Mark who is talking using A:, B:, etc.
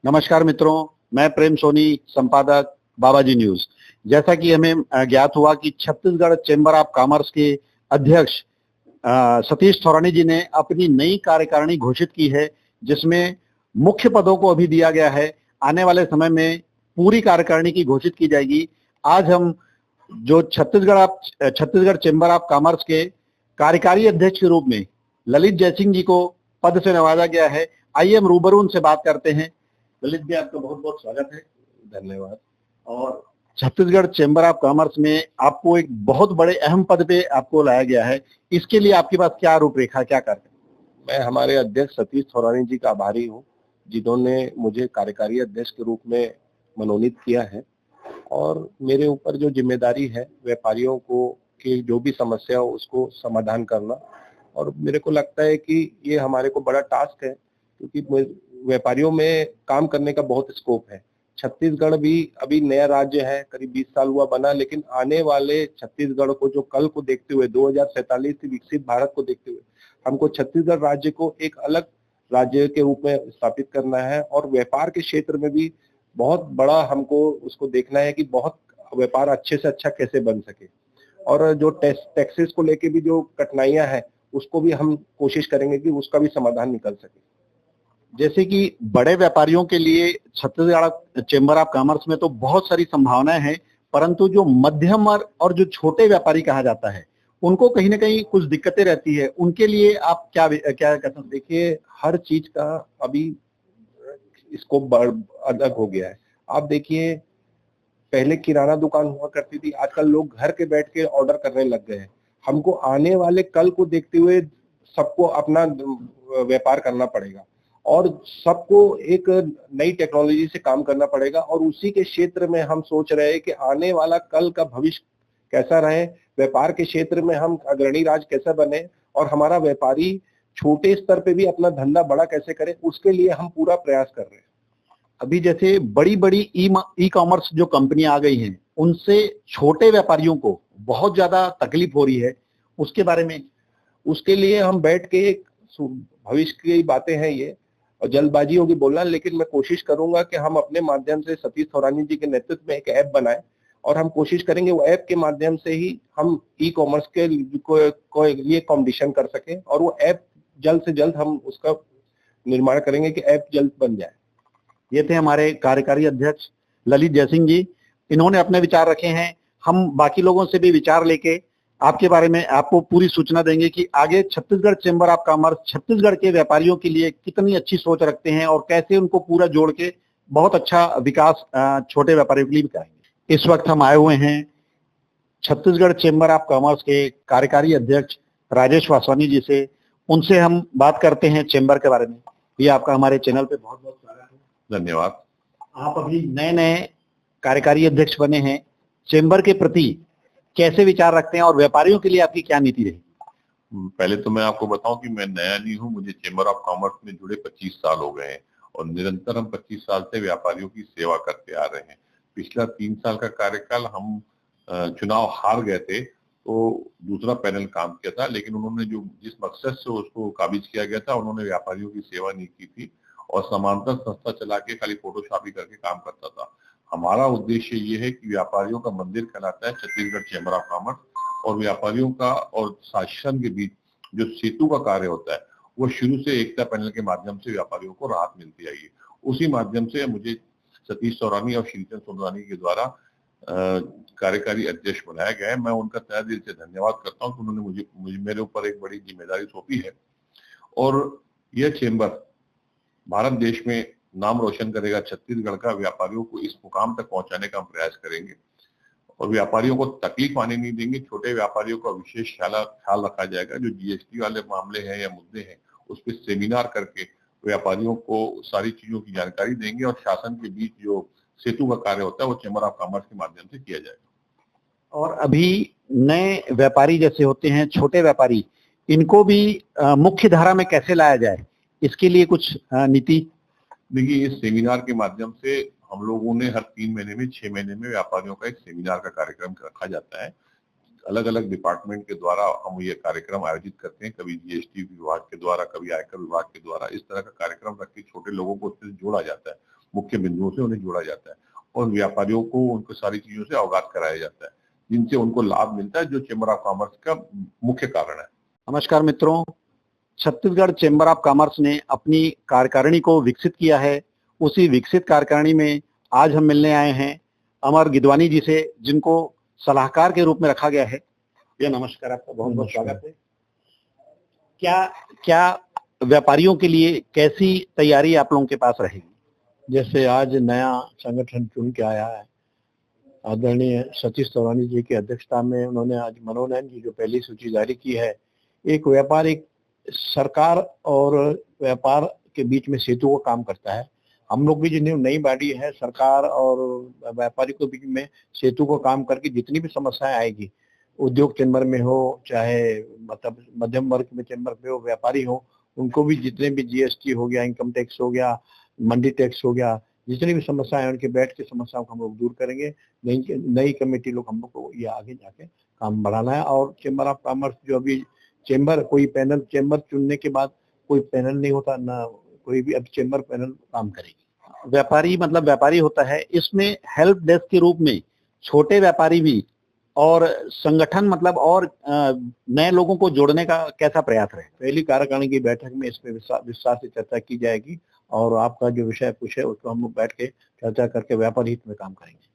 A: नमस्कार मित्रों, मैं प्रेम सोनी, संपादक बाबाजी न्यूज। जैसा कि हमें ज्ञात हुआ कि छत्तीसगढ़ चेंबर ऑफ कॉमर्स के अध्यक्ष सतीश थोरानी जी ने अपनी नई कार्यकारिणी घोषित की है, जिसमें मुख्य पदों को अभी दिया गया है। आने वाले समय में पूरी कार्यकारिणी की घोषित की जाएगी। आज हम जो छत्तीसगढ़ चेंबर ऑफ कॉमर्स के कार्यकारी अध्यक्ष के रूप में ललित जयसिंह जी को पद से नवाजा गया है। आइए हम रूबरू उनसे बात करते हैं। ललित जी, आपका बहुत बहुत स्वागत है।
B: धन्यवाद।
A: और छत्तीसगढ़ चेंबर ऑफ कॉमर्स में आपको एक बहुत बड़े अहम पद पे आपको लाया गया है। इसके लिए आपके पास क्या रूपरेखा, क्या कार्य?
B: मैं हमारे अध्यक्ष सतीश थोरानी जी का आभारी हूँ, जिन्होंने मुझे कार्यकारी अध्यक्ष के रूप में मनोनीत किया है। और मेरे ऊपर जो जिम्मेदारी है, व्यापारियों को की जो भी समस्या हो उसको समाधान करना, और मेरे को लगता है कि ये हमारे को बड़ा टास्क है, क्योंकि व्यापारियों में काम करने का बहुत स्कोप है। छत्तीसगढ़ भी अभी नया राज्य है, करीब 20 साल हुआ बना, लेकिन आने वाले छत्तीसगढ़ को, जो कल को देखते हुए 2047 से विकसित भारत को देखते हुए हमको छत्तीसगढ़ राज्य को एक अलग राज्य के रूप में स्थापित करना है। और व्यापार के क्षेत्र में भी बहुत बड़ा हमको उसको देखना है कि बहुत व्यापार अच्छे से अच्छा कैसे बन सके। और जो टैक्सेस को लेके भी जो कठिनाइयां हैं, उसको भी हम कोशिश करेंगे कि उसका भी समाधान निकल सके।
A: जैसे कि बड़े व्यापारियों के लिए छत्तीसगढ़ चेंबर ऑफ कॉमर्स में तो बहुत सारी संभावनाएं हैं, परंतु जो मध्यम और जो छोटे व्यापारी कहा जाता है, उनको कहीं ना कहीं कुछ दिक्कतें रहती है। उनके लिए आप क्या क्या कहते हैं?
B: देखिए, हर चीज का अभी स्कोप अलग हो गया है। आप देखिए, पहले किराना दुकान हुआ करती थी, आजकल लोग घर के बैठ के ऑर्डर करने लग गए हैं। हमको आने वाले कल को देखते हुए सबको अपना व्यापार करना पड़ेगा, और सबको एक नई टेक्नोलॉजी से काम करना पड़ेगा। और उसी के क्षेत्र में हम सोच रहे हैं कि आने वाला कल का भविष्य कैसा रहे, व्यापार के क्षेत्र में हम अग्रणी राज्य कैसा बने, और हमारा व्यापारी छोटे स्तर पे भी अपना धंधा बड़ा कैसे करे, उसके लिए हम पूरा प्रयास कर रहे हैं।
A: अभी जैसे बड़ी बड़ी ई कॉमर्स जो कंपनियां आ गई हैं, उनसे छोटे व्यापारियों को बहुत ज्यादा तकलीफ हो रही है, उसके बारे में?
B: उसके लिए हम बैठ के, भविष्य की बातें हैं ये, और जल्दबाजी होगी बोलना, लेकिन मैं कोशिश करूंगा कि हम अपने माध्यम से सतीश थोरानी जी के नेतृत्व में एक ऐप बनाएं, और हम कोशिश करेंगे वो ऐप के माध्यम से ही हम ई कॉमर्स के लिए कंपटीशन कर सके, और वो ऐप जल्द से जल्द हम उसका निर्माण करेंगे कि ऐप जल्द बन जाए।
A: ये थे हमारे कार्यकारी अध्यक्ष ललित जयसिंह जी। इन्होंने अपने विचार रखे हैं। हम बाकी लोगों से भी विचार लेके आपके बारे में आपको पूरी सूचना देंगे कि आगे Chhattisgarh chamber of commerce Chhattisgarh के व्यापारियों के लिए कितनी अच्छी सोच रखते हैं और कैसे उनको पूरा जोड़ के बहुत अच्छा विकास छोटे व्यापारियों के लिए भी करेंगे। इस वक्त हम आए हुए हैं छत्तीसगढ़ चेंबर ऑफ कॉमर्स के कार्यकारी अध्यक्ष राजेश वासवानी जी से। उनसे हम बात करते हैं चेंबर के बारे में। ये आपका हमारे चैनल पे बहुत बहुत स्वागत है।
B: धन्यवाद।
A: आप अभी नए नए कार्यकारी अध्यक्ष बने हैं, चेंबर के प्रति कैसे विचार रखते हैं और व्यापारियों के लिए आपकी क्या नीति रहेगी?
C: पहले तो मैं आपको बताऊं कि मैं नया नहीं हूं, मुझे चेंबर ऑफ कॉमर्स में जुड़े 25 साल हो गए हैं, और निरंतर हम 25 साल से व्यापारियों की सेवा करते आ रहे हैं। पिछला 3 साल का कार्यकाल हम चुनाव हार गए थे, तो दूसरा पैनल काम किया था, लेकिन उन्होंने जो जिस मकसद से उसको काबिज किया गया था, उन्होंने व्यापारियों की सेवा नहीं की थी, और समांतर संस्था चला के खाली फोटोशॉपी करके काम करता था। हमारा उद्देश्य ये है कि व्यापारियों का मंदिर कहलाता है छत्तीसगढ़ चेंबर ऑफ कॉमर्स, और व्यापारियों का और शासन के बीच जो सेतु का कार्य होता है, वो शुरू से एकता पैनल के माध्यम से व्यापारियों को राहत मिलती आई है। उसी माध्यम से मुझे सतीश थोरानी और श्रीचंद सोनवानी के द्वारा कार्यकारी अध्यक्ष बनाया गया है। मैं उनका तहे दिल से धन्यवाद करता हूँ कि उन्होंने मुझे मेरे ऊपर एक बड़ी जिम्मेदारी सौंपी है, और यह चेंबर भारत देश में नाम रोशन करेगा। छत्तीसगढ़ का व्यापारियों को इस मुकाम तक पहुंचाने का हम प्रयास करेंगे, और व्यापारियों को तकलीफ आने नहीं देंगे। छोटे व्यापारियों का विशेष ख्याल रखा जाएगा। जो जीएसटी वाले मामले हैं या मुद्दे हैं, उस पर सेमिनार करके व्यापारियों को सारी चीजों की जानकारी देंगे, और शासन के बीच जो सेतु का कार्य होता है वो चेंबर ऑफ कॉमर्स के माध्यम से किया जाएगा।
A: और अभी नए व्यापारी जैसे होते हैं, छोटे व्यापारी, इनको भी मुख्य धारा में कैसे लाया जाए, इसके लिए कुछ नीति?
C: देखिए, इस सेमिनार के माध्यम से हम लोगों ने हर 3 महीने में 6 महीने में व्यापारियों का एक सेमिनार का कार्यक्रम रखा जाता है। अलग अलग डिपार्टमेंट के द्वारा हम ये कार्यक्रम आयोजित करते हैं, कभी जीएसटी विभाग के द्वारा, कभी आयकर विभाग के द्वारा। इस तरह का कार्यक्रम रख के छोटे लोगों को उससे जोड़ा जाता है, मुख्य बिंदुओं से उन्हें जोड़ा जाता है और व्यापारियों को उनको सारी चीजों से अवगत कराया जाता है, जिनसे उनको लाभ मिलता है, जो चेंबर ऑफ कॉमर्स का मुख्य कारण है।
A: नमस्कार मित्रों, छत्तीसगढ़ चेंबर ऑफ कॉमर्स ने अपनी कार्यकारिणी को विकसित किया है। उसी विकसित कार्यकारिणी में आज हम मिलने आए हैं अमर गिदवानी जी से, जिनको सलाहकार के रूप में रखा गया है। भैया नमस्कार, आपका बहुत बहुत स्वागत है। क्या व्यापारियों के लिए कैसी तैयारी आप लोगों के पास रहेगी?
D: जैसे आज नया संगठन चुन के आया है, आदरणीय सतीश तोरानी जी की अध्यक्षता में उन्होंने आज मनोनयन की जो पहली सूची जारी की है। एक व्यापारिक सरकार और व्यापार के बीच में सेतु का काम करता है। हम लोग भी जो नई बॉडी है, सरकार और व्यापारी के बीच में सेतु को काम करके जितनी भी समस्याएं आएगी, उद्योग चेंबर में हो, चाहे मतलब मध्यम वर्ग में चेंबर में हो, व्यापारी हो, उनको भी जितने भी जीएसटी हो गया, इनकम टैक्स हो गया, मंडी टैक्स हो गया, जितनी भी समस्याएं हैं उनके बैठ के समस्याओं को हम लोग दूर करेंगे। नई कमेटी लोग हम लोग को ये आगे जाके काम बढ़ाना है। और चेंबर ऑफ कॉमर्स जो अभी चेंबर कोई पैनल, चेंबर चुनने के बाद कोई पैनल नहीं होता ना, कोई भी अब चेंबर पैनल काम करेगी।
A: व्यापारी मतलब व्यापारी होता है, इसमें हेल्प डेस्क के रूप में छोटे व्यापारी भी और संगठन मतलब और नए लोगों को जोड़ने का कैसा प्रयास रहे?
D: पहली कार्यकारिणी की बैठक में इस पे विस्तार से चर्चा की जाएगी और आपका जो विषय पूछे उसको हम लोग बैठ के चर्चा करके व्यापार हित में काम करेंगे।